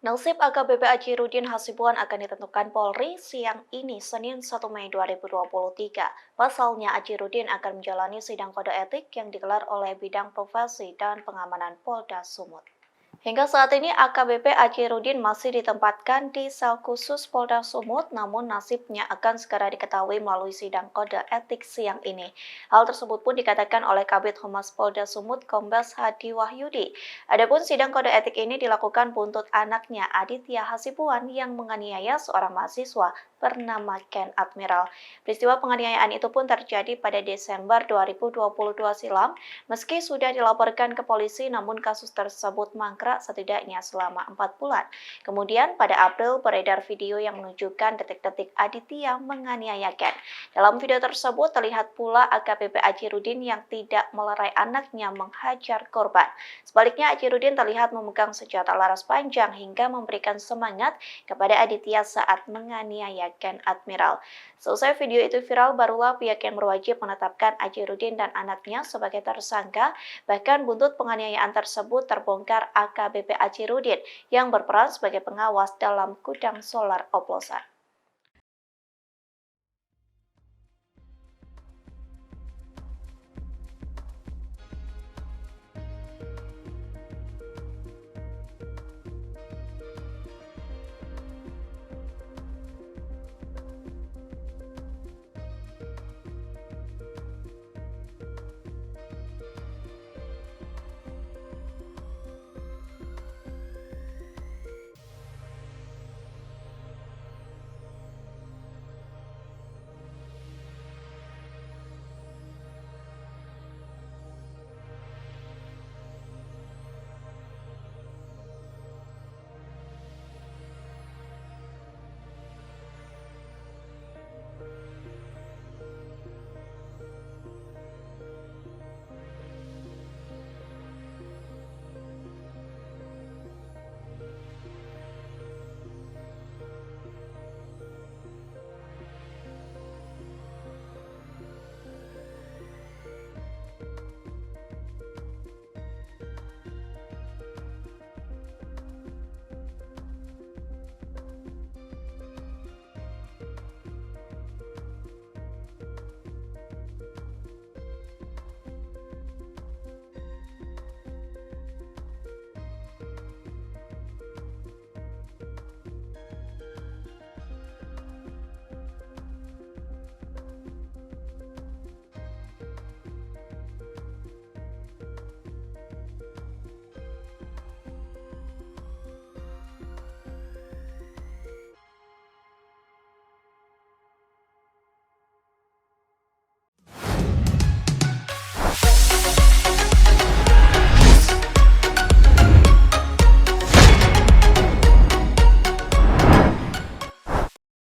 Nasib AKBP Achirudin Hasibuan akan ditentukan Polri siang ini, Senin 1 Mei 2023. Pasalnya, Achirudin akan menjalani sidang kode etik yang digelar oleh Bidang Profesi dan Pengamanan Polda Sumut. Hingga saat ini AKBP Achirudin masih ditempatkan di sel khusus Polda Sumut, namun nasibnya akan segera diketahui melalui sidang kode etik siang ini. Hal tersebut pun dikatakan oleh Kabid Humas Polda Sumut Kombes Hadi Wahyudi. Adapun sidang kode etik ini dilakukan buntut anaknya Aditya Hasibuan yang menganiaya seorang mahasiswa bernama Ken Admiral. Peristiwa penganiayaan itu pun terjadi pada Desember 2022 silam. Meski sudah dilaporkan ke polisi, namun kasus tersebut mangkrak setidaknya selama 4 bulan. Kemudian pada April beredar video yang menunjukkan detik-detik Aditya menganiaya Ken. Dalam video tersebut terlihat pula AKBP Achirudin yang tidak melerai anaknya menghajar korban. Sebaliknya Achirudin terlihat memegang senjata laras panjang hingga memberikan semangat kepada Aditya saat menganiaya Ken Admiral. Selesai video itu viral, barulah pihak yang berwajib menetapkan Achirudin dan anaknya sebagai tersangka. Bahkan buntut penganiayaan tersebut terbongkar AKBP Achirudin yang berperan sebagai pengawas dalam gudang solar oplosan.